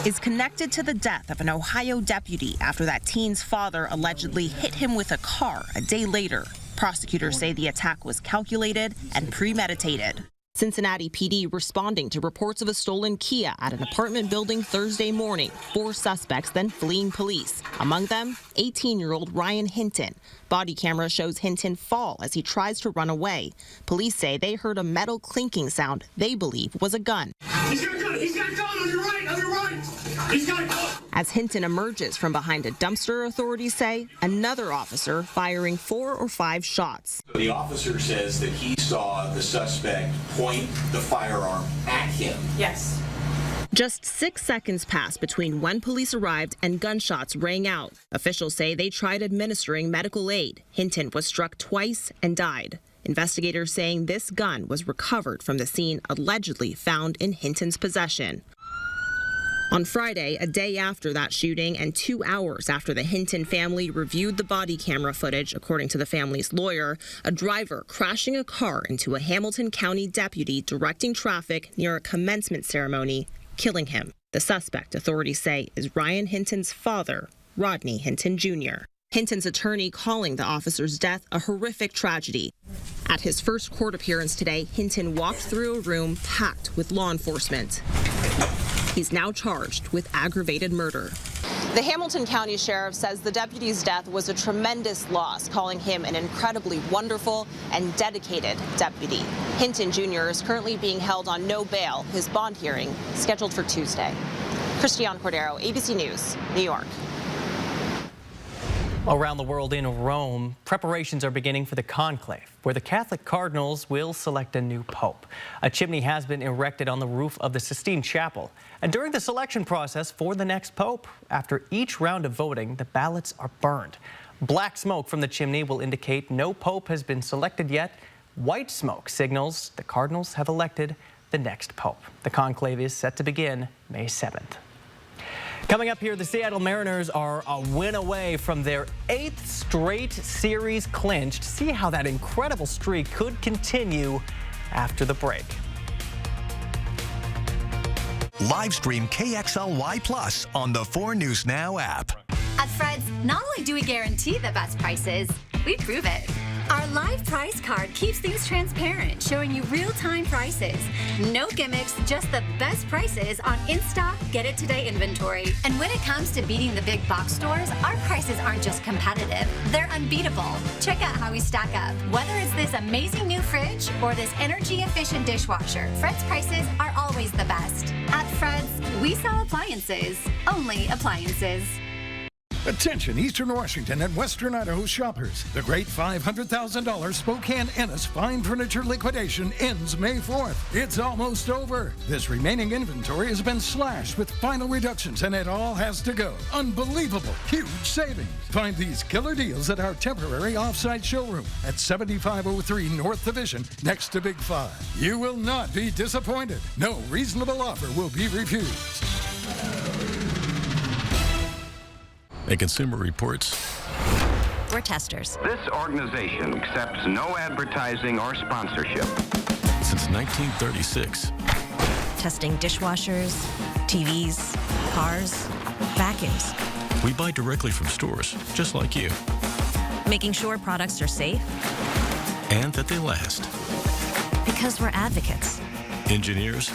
is connected to the death of an Ohio deputy after that teen's father allegedly hit him with a car a day later. Prosecutors say the attack was calculated and premeditated. Cincinnati PD responding to reports of a stolen Kia at an apartment building Thursday morning. 4 suspects then fleeing police. Among them, 18-year-old Ryan Hinton. Body camera shows Hinton fall as he tries to run away. Police say they heard a metal clinking sound they believe was a gun. He's got a gun! He's got a gun! On your right! On your right! He's got a gun! As Hinton emerges from behind a dumpster, authorities say, another officer firing 4 or 5 shots. The officer says that he saw the suspect point the firearm at him. Yes. Just 6 seconds passed between when police arrived and gunshots rang out. Officials say they tried administering medical aid. Hinton was struck twice and died. Investigators saying this gun was recovered from the scene allegedly found in Hinton's possession. On Friday, a day after that shooting and 2 hours after the Hinton family reviewed the body camera footage, according to the family's lawyer, a driver crashing a car into a Hamilton County deputy directing traffic near a commencement ceremony, killing him. The suspect, authorities say, is Ryan Hinton's father, Rodney Hinton Jr. Hinton's attorney calling the officer's death a horrific tragedy. At his first court appearance today, Hinton walked through a room packed with law enforcement. He's now charged with aggravated murder. The Hamilton County Sheriff says the deputy's death was a tremendous loss, calling him an incredibly wonderful and dedicated deputy. Hinton Jr. is currently being held on no bail, his bond hearing scheduled for Tuesday. Christiane Cordero, ABC News, New York. Around the world in Rome, preparations are beginning for the conclave, where the Catholic cardinals will select a new pope. A chimney has been erected on the roof of the Sistine Chapel. And during the selection process for the next pope, after each round of voting, the ballots are burned. Black smoke from the chimney will indicate no pope has been selected yet. White smoke signals the Cardinals have elected the next pope. The conclave is set to begin May 7th. Coming up here, the Seattle Mariners are a win away from their 8th straight series clinched. See how that incredible streak could continue after the break. Live stream KXLY Plus on the 4 News Now app. At Fred's, not only do we guarantee the best prices, we prove it. Our live price card keeps things transparent, showing you real-time prices. No gimmicks, just the best prices on in-stock, get-it-today inventory. And when it comes to beating the big box stores, our prices aren't just competitive, they're unbeatable. Check out how we stack up. Whether it's this amazing new fridge or this energy-efficient dishwasher, Fred's prices are always the best. At Fred's, we sell appliances, only appliances. Attention Eastern Washington and Western Idaho shoppers. The great $500,000 Spokane Ennis Fine Furniture Liquidation ends May 4th. It's almost over. This remaining inventory has been slashed with final reductions and it all has to go. Unbelievable, huge savings. Find these killer deals at our temporary off-site showroom at 7503 North Division next to Big 5. You will not be disappointed. No reasonable offer will be refused. And Consumer Reports. We're testers. This organization accepts no advertising or sponsorship. Since 1936. Testing dishwashers, TVs, cars, vacuums. We buy directly from stores, just like you. Making sure products are safe. And that they last. Because we're advocates. Engineers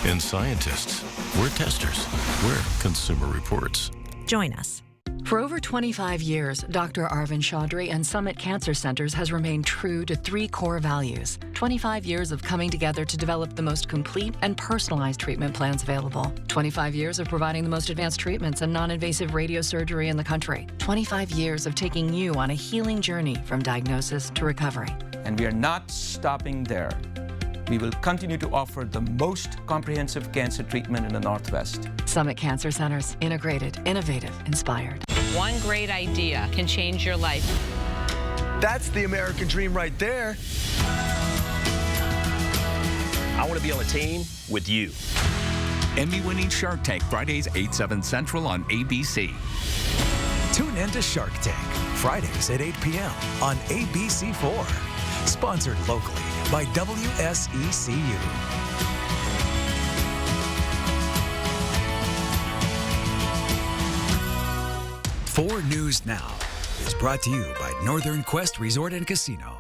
and scientists. We're testers. We're Consumer Reports. Join us. For over 25 years, Dr. Arvind Chaudhry and Summit Cancer Centers has remained true to 3 core values. 25 years of coming together to develop the most complete and personalized treatment plans available. 25 years of providing the most advanced treatments and non-invasive radiosurgery in the country. 25 years of taking you on a healing journey from diagnosis to recovery. And we are not stopping there. We will continue to offer the most comprehensive cancer treatment in the Northwest. Summit Cancer Centers. Integrated, innovative, inspired. One great idea can change your life. That's the American dream right there. I want to be on a team with you. Emmy-winning Shark Tank, Fridays 8, 7 Central on ABC. Tune in to Shark Tank, Fridays at 8 p.m. on ABC4. Sponsored locally by WSECU. 4 News Now is brought to you by Northern Quest Resort and Casino.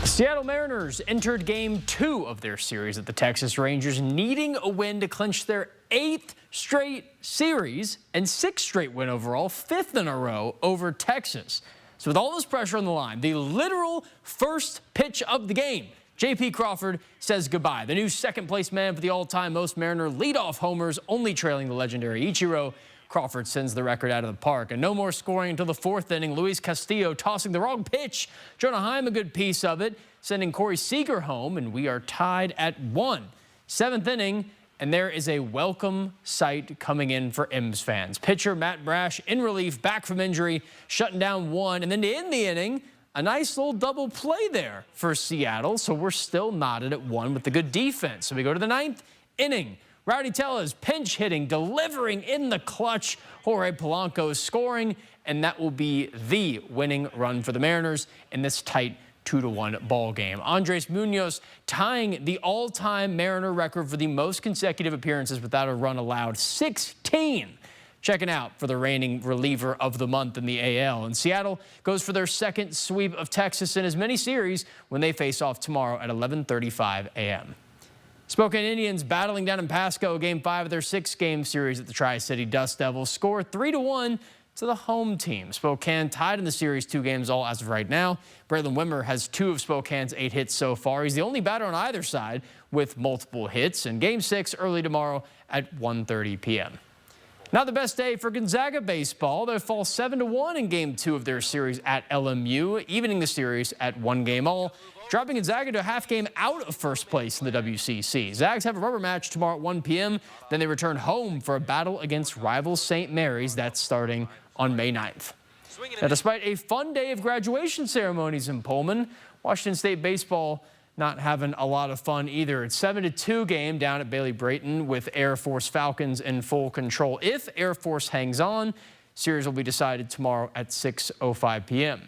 The Seattle Mariners entered Game 2 of their series at the Texas Rangers, needing a win to clinch their 8th straight series and 6th straight win overall, 5th in a row over Texas. So with all this pressure on the line, the literal first pitch of the game, J.P. Crawford says goodbye. The new second-place man for the all-time most Mariner leadoff homers, only trailing the legendary Ichiro. Crawford sends the record out of the park. And no more scoring until the 4th inning. Luis Castillo tossing the wrong pitch. Jonah Heim a good piece of it, sending Corey Seager home, and we are tied at 1. 7th inning, and there is a welcome sight coming in for M's fans. Pitcher Matt Brash in relief, back from injury, shutting down 1. And then to end the inning, a nice little double play there for Seattle. So we're still knotted at 1 with the good defense. So we go to the 9th inning. Rowdy Tellez pinch hitting, delivering in the clutch. Jorge Polanco is scoring, and that will be the winning run for the Mariners in this tight 2-1 ball game. Andres Munoz tying the all-time Mariner record for the most consecutive appearances without a run allowed, 16. Checking out for the reigning reliever of the month in the AL. And Seattle goes for their 2nd sweep of Texas in as many series when they face off tomorrow at 11:35 a.m. Spokane Indians battling down in Pasco, Game 5 of their 6-game series at the Tri-City Dust Devils, score 3-1 to the home team. Spokane tied in the series 2 games all as of right now. Braylon Wimmer has 2 of Spokane's 8 hits so far. He's the only batter on either side with multiple hits. And Game 6 early tomorrow at 1:30 p.m. Not the best day for Gonzaga baseball. They fall 7-1 in Game 2 of their series at LMU, evening the series at 1 game all, dropping Gonzaga to a half game out of first place in the WCC. Zags have a rubber match tomorrow at 1 p.m. Then they return home for a battle against rival St. Mary's. That's starting on May 9th. Now, despite a fun day of graduation ceremonies in Pullman, Washington State baseball not having a lot of fun either. It's 7-2 game down at Bailey Brayton with Air Force Falcons in full control. If Air Force hangs on, series will be decided tomorrow at 6:05 p.m.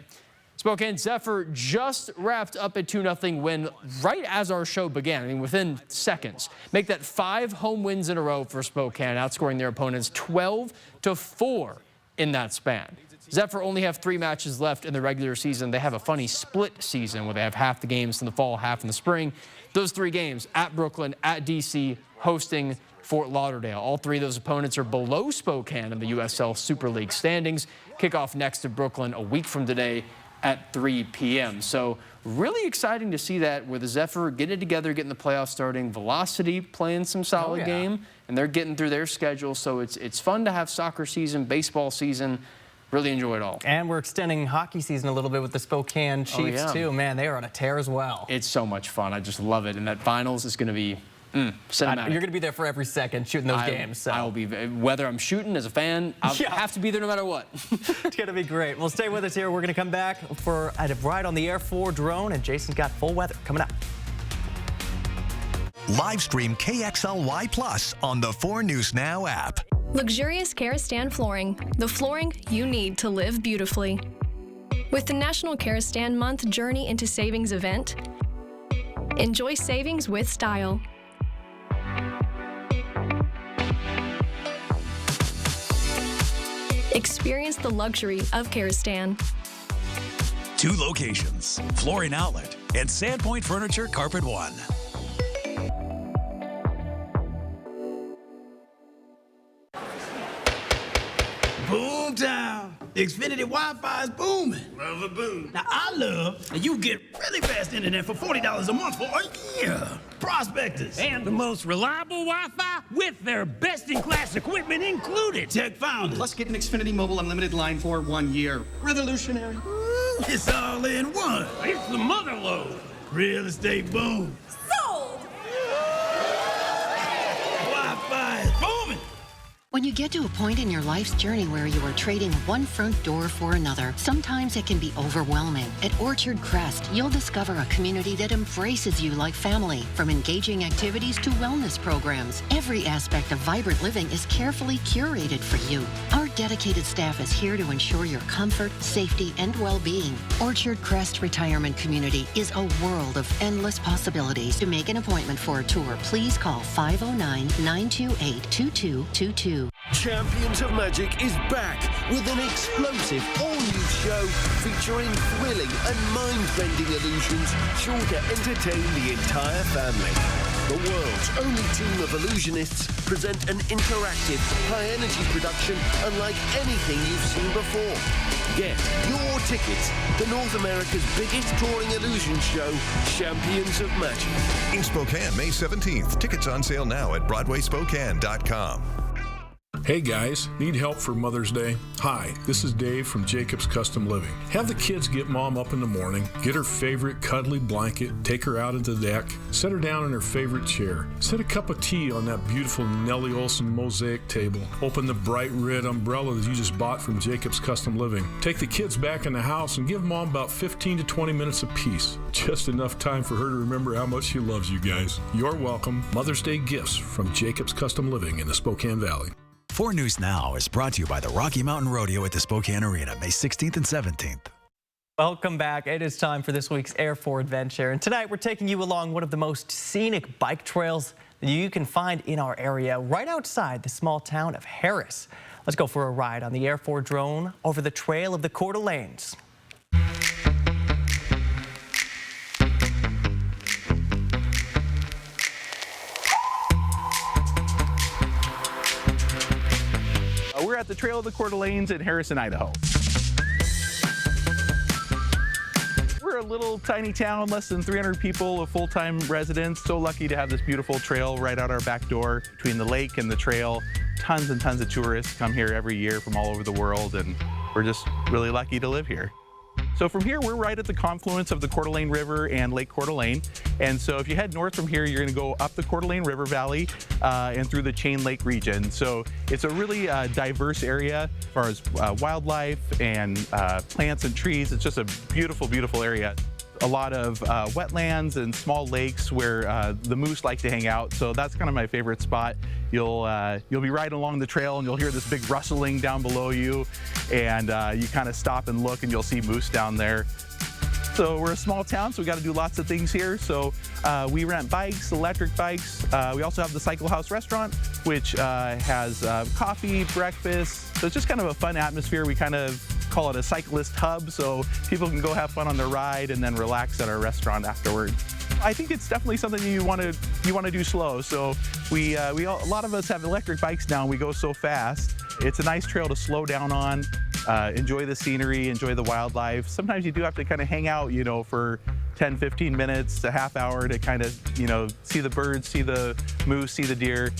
Spokane Zephyr just wrapped up a 2-0 win right as our show began. I mean, within seconds. Make that 5 home wins in a row for Spokane, outscoring their opponents 12-4 in that span. Zephyr only have 3 matches left in the regular season. They have a funny split season where they have half the games in the fall, half in the spring. Those 3 games at Brooklyn, at DC, hosting Fort Lauderdale. All 3 of those opponents are below Spokane in the USL Super League standings. Kickoff next to Brooklyn a week from today at 3 p.m. So really exciting to see that where the Zephyr getting it together, getting the playoffs starting, Velocity playing some solid game, and they're getting through their schedule. So it's fun to have soccer season, baseball season. Really enjoy it all. And we're extending hockey season a little bit with the Spokane Chiefs, too. Man, they are on a tear as well. It's so much fun. I just love it. And that finals is going to be cinematic. You're going to be there for every second shooting those games. So. I'll be, whether I'm shooting as a fan, I'll have to be there no matter what. It's going to be great. Well, stay with us here. We're going to come back for a ride on the Air 4 drone, and Jason's got full weather coming up. Live stream KXLY Plus on the 4 News Now app. Luxurious Karastan flooring, the flooring you need to live beautifully. With the National Karastan Month Journey into Savings event, enjoy savings with style. Experience the luxury of Karastan. 2 locations, Flooring Outlet and Sandpoint Furniture Carpet One. Boomtown. Xfinity Wi-Fi is booming. Love a boom. Now, I love that you get really fast internet for $40 a month for a year. Prospectors. And the most reliable Wi-Fi with their best-in-class equipment included. Tech founders. Let's get an Xfinity Mobile Unlimited line for 1 year. Revolutionary. Ooh, it's all in one. It's the mother load. Real estate boom. Sold! Wi-Fi is booming. When you get to a point in your life's journey where you are trading one front door for another, sometimes it can be overwhelming. At Orchard Crest, you'll discover a community that embraces you like family. From engaging activities to wellness programs, every aspect of vibrant living is carefully curated for you. Our dedicated staff is here to ensure your comfort, safety, and well-being. Orchard Crest Retirement Community is a world of endless possibilities. To make an appointment for a tour, please call 509-928-2222. Champions of Magic is back with an explosive all-new show featuring thrilling and mind-bending illusions sure to entertain the entire family. The world's only team of illusionists present an interactive, high-energy production unlike anything you've seen before. Get your tickets to North America's biggest touring illusion show, Champions of Magic. In Spokane, May 17th. Tickets on sale now at BroadwaySpokane.com. Hey guys, need help for Mother's Day? Hi, this is Dave from Jacob's Custom Living. Have the kids get mom up in the morning, get her favorite cuddly blanket, take her out into the deck, set her down in her favorite chair, set a cup of tea on that beautiful Nellie Olson mosaic table, open the bright red umbrella that you just bought from Jacob's Custom Living, take the kids back in the house and give mom about 15 to 20 minutes apiece. Just enough time for her to remember how much she loves you guys. You're welcome. Mother's Day gifts from Jacob's Custom Living in the Spokane Valley. 4 News Now is brought to you by the Rocky Mountain Rodeo at the Spokane Arena, May 16th and 17th. Welcome back. It is time for this week's Air 4 Adventure. And tonight we're taking you along one of the most scenic bike trails that you can find in our area, right outside the small town of Harris. Let's go for a ride on the Air 4 drone over the Trail of the Coeur d'Alenes. We're at the Trail of the Coeur d'Alenes in Harrison, Idaho. We're a little tiny town, less than 300 people, a full-time residents. So lucky to have this beautiful trail right out our back door between the lake and the trail. Tons and tons of tourists come here every year from all over the world, and we're just really lucky to live here. So from here, we're right at the confluence of the Coeur d'Alene River and Lake Coeur d'Alene. And so if you head north from here, you're going to go up the Coeur d'Alene River Valley and through the Chain Lake region. So it's a really diverse area as far as wildlife and plants and trees. It's just a beautiful, beautiful area. A lot of wetlands and small lakes where the moose like to hang out. So that's kind of my favorite spot. You'll be riding along the trail and you'll hear this big rustling down below you, and you kind of stop and look and you'll see moose down there. So we're a small town, so we got to do lots of things here. So we rent bikes, electric bikes. We also have the Cycle House restaurant, which has coffee, breakfast. So it's just kind of a fun atmosphere. We kind of call it a cyclist hub, so people can go have fun on their ride and then relax at our restaurant afterward. I think it's definitely something you want to do slow. So a lot of us have electric bikes now, and we go so fast. It's a nice trail to slow down on, enjoy the scenery, enjoy the wildlife. Sometimes you do have to kind of hang out, for 10, 15 minutes, a half hour to kind of, see the birds, see the moose, see the deer.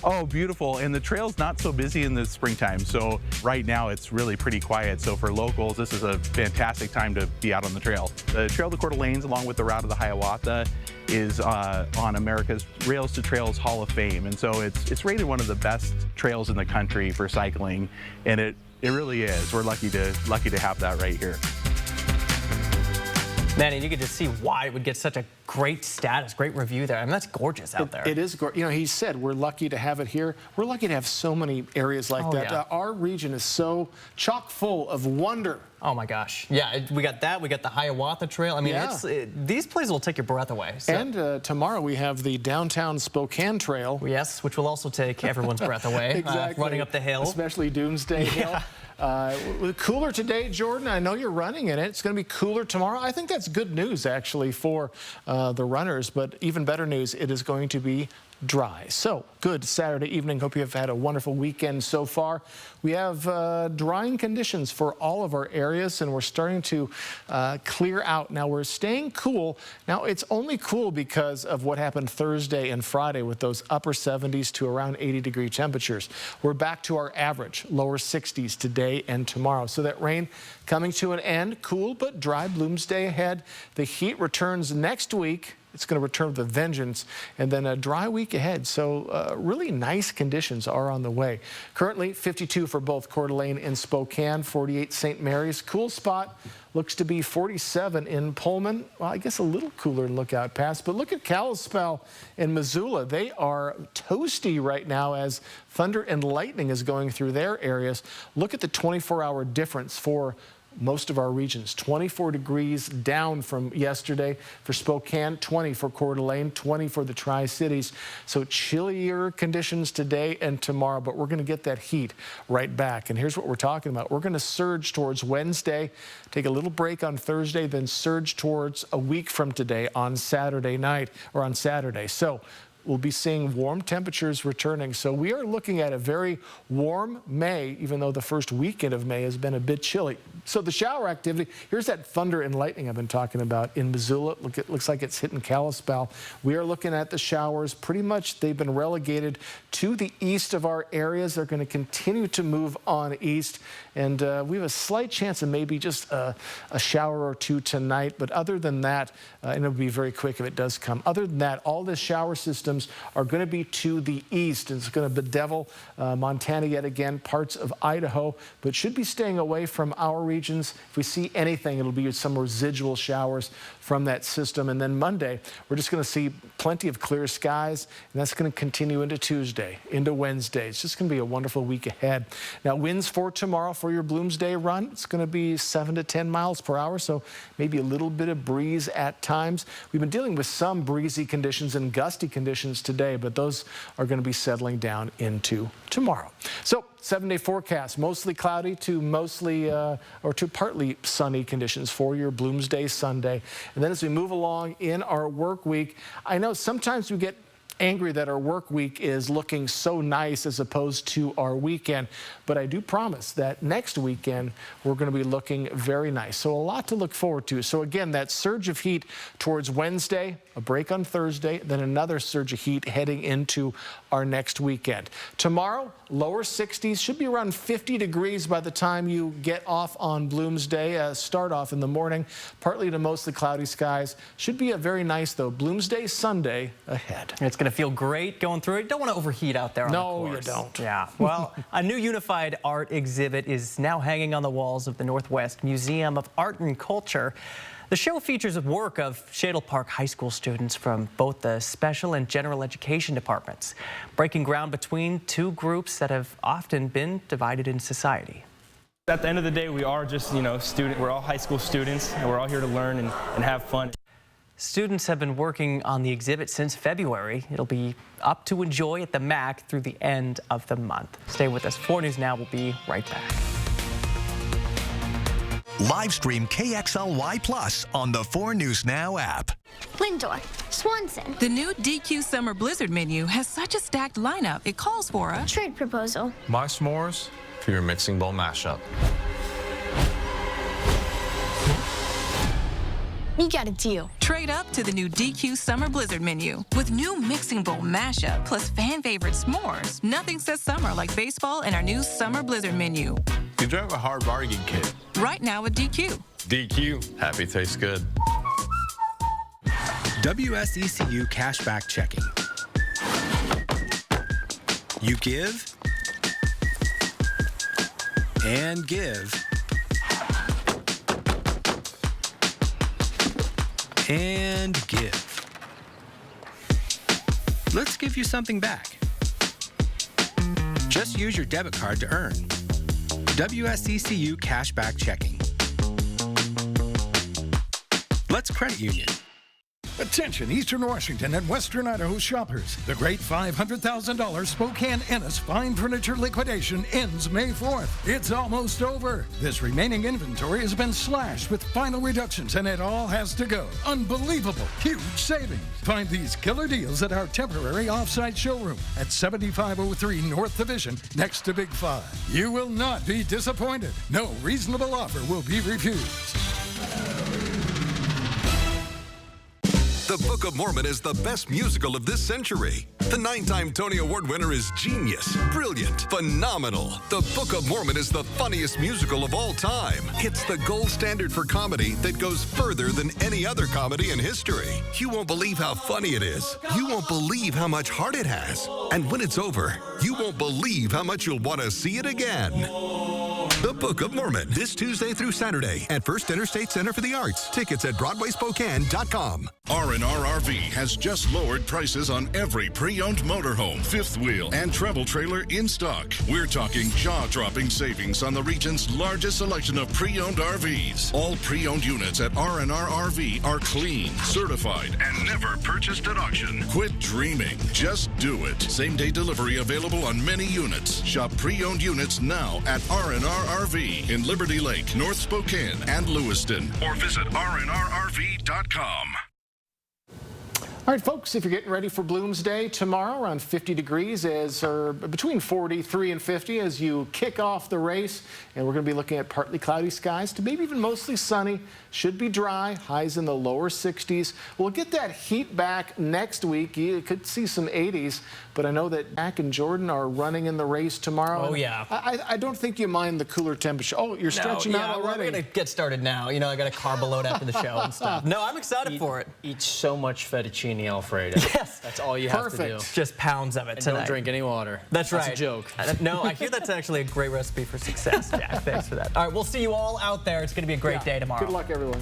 Oh, beautiful. And the trail's not so busy in the springtime. So right now it's really pretty quiet. So for locals, this is a fantastic time to be out on the trail. The Trail to Coeur d'Alene, along with the Route of the Hiawatha, is on America's Rails to Trails Hall of Fame. And so it's rated one of the best trails in the country for cycling. And it really is. We're lucky to have that right here. Manny, you could just see why it would get such a great status, great review there. I mean, that's gorgeous out there. It is gorgeous. He said we're lucky to have it here. We're lucky to have so many areas like that. Yeah. Our region is so chock full of wonder. Oh my gosh. Yeah, we got that. We got the Hiawatha Trail. I mean, these places will take your breath away. So. And tomorrow we have the downtown Spokane Trail. Yes, which will also take everyone's breath away. Exactly. Running up the hill. Especially Doomsday Hill. Cooler today, Jordan. I know you're running in it. It's going to be cooler tomorrow. I think that's good news, actually, for the runners. But even better news, it is going to be dry. So, good Saturday evening. Hope you have had a wonderful weekend so far. We have drying conditions for all of our areas, and we're starting to clear out. Now, we're staying cool. Now, it's only cool because of what happened Thursday and Friday with those upper 70s to around 80-degree temperatures. We're back to our average, lower 60s today and tomorrow. So that rain coming to an end. Cool but dry Bloomsday ahead. The heat returns next week. It's going to return with a vengeance, and then a dry week ahead. So really nice conditions are on the way. Currently 52 for both Coeur d'Alene and Spokane, 48 St. Mary's. Cool spot looks to be 47 in Pullman. Well, I guess a little cooler in Lookout Pass, but look at Kalispell and Missoula. They are toasty right now as thunder and lightning is going through their areas. Look at the 24-hour difference for most of our regions. 24 degrees down from yesterday for Spokane, 20 for Coeur d'Alene, 20 for the Tri-Cities. So chillier conditions today and tomorrow, but we're going to get that heat right back. And here's what we're talking about. We're going to surge towards Wednesday, take a little break on Thursday, then surge towards a week from today on Saturday night or on Saturday. So we'll be seeing warm temperatures returning. So we are looking at a very warm May, even though the first weekend of May has been a bit chilly. So the shower activity, here's that thunder and lightning I've been talking about in Missoula. Look, it looks like it's hitting Kalispell. We are looking at the showers. Pretty much they've been relegated to the east of our areas. They're going to continue to move on east. And we have a slight chance of maybe just a shower or two tonight. But other than that, and it'll be very quick if it does come. Other than that, all the shower systems are going to be to the east. It's going to bedevil Montana yet again, parts of Idaho, but should be staying away from our regions. If we see anything, it'll be some residual showers from that system. And then Monday, we're just going to see plenty of clear skies, and that's going to continue into Tuesday, into Wednesday. It's just going to be a wonderful week ahead. Now, winds for tomorrow for your Bloomsday run, it's going to be 7 to 10 miles per hour, so maybe a little bit of breeze at times. We've been dealing with some breezy conditions and gusty conditions today, but those are going to be settling down into tomorrow. So 7-day forecast, mostly cloudy to mostly or to partly sunny conditions for your Bloomsday Sunday. And then as we move along in our work week, I know sometimes we get angry that our work week is looking so nice as opposed to our weekend. But I do promise that next weekend we're going to be looking very nice. So a lot to look forward to. So again, that surge of heat towards Wednesday, a break on Thursday, then another surge of heat heading into our next weekend. Tomorrow, lower 60s, should be around 50 degrees by the time you get off on Bloomsday. Start off in the morning, partly to mostly cloudy skies. Should be a very nice, though, Bloomsday Sunday ahead. It's going to feel great going through it. Don't want to overheat out there on the course. No, you don't. Yeah. Well, a new unified art exhibit is now hanging on the walls of the Northwest Museum of Art and Culture. The show features work of Shadle Park High School students from both the special and general education departments, breaking ground between two groups that have often been divided in society. At the end of the day, we are just, we're all high school students, and we're all here to learn and have fun. Students have been working on the exhibit since February. It'll be up to enjoy at the MAC through the end of the month. Stay with us. 4 News Now will be right back. Live stream KXLY Plus on the 4 News Now app. Lindor, Swanson. The new DQ Summer Blizzard menu has such a stacked lineup, it calls for a trade proposal. My s'mores for your mixing bowl mashup. You got a deal. Trade up to the new DQ Summer Blizzard menu. With new mixing bowl mashup plus fan favorite s'mores, nothing says summer like baseball and our new Summer Blizzard menu. You drive a hard bargain, kid. Right now with DQ. DQ, happy tastes good. WSECU cashback checking. You give and give and give. Let's give you something back. Just use your debit card to earn. WSECU cashback checking. Let's credit union. Attention Eastern Washington and Western Idaho shoppers. The great $500,000 Spokane Ennis Fine Furniture Liquidation ends May 4th. It's almost over. This remaining inventory has been slashed with final reductions and it all has to go. Unbelievable. Huge savings. Find these killer deals at our temporary off-site showroom at 7503 North Division next to Big 5. You will not be disappointed. No reasonable offer will be refused. The Book of Mormon is the best musical of this century. The 9-time Tony Award winner is genius, brilliant, phenomenal. The Book of Mormon is the funniest musical of all time. It's the gold standard for comedy that goes further than any other comedy in history. You won't believe how funny it is. You won't believe how much heart it has. And when it's over, you won't believe how much you'll want to see it again. The Book of Mormon, this Tuesday through Saturday at First Interstate Center for the Arts. Tickets at BroadwaySpokane.com. R&R RV has just lowered prices on every pre-owned motorhome, fifth wheel, and travel trailer in stock. We're talking jaw-dropping savings on the region's largest selection of pre-owned RVs. All pre-owned units at R&R RV are clean, certified, and never purchased at auction. Quit dreaming. Just do it. Same-day delivery available on many units. Shop pre-owned units now at R&R RV in Liberty Lake, North Spokane, and Lewiston. Or visit rnrrv.com. All right, folks, if you're getting ready for Bloomsday tomorrow, around 50 degrees, or between 43 and 50 as you kick off the race. And we're going to be looking at partly cloudy skies to maybe even mostly sunny. Should be dry, highs in the lower 60s. We'll get that heat back next week. You could see some 80s, but I know that Jack and Jordan are running in the race tomorrow. Oh, yeah. I don't think you mind the cooler temperature. Oh, you're stretching out already. We're going to get started now. You know, I got a carb load after the show and stuff. No, I'm excited for it. Eat so much fettuccine Alfredo. Yes. That's all you have to do. Just pounds of it tonight. Don't drink any water. That's right. That's a joke. No, I hear that's actually a great recipe for success, Jack. Thanks for that. All right, we'll see you all out there. It's going to be a great day tomorrow. Good luck, everyone.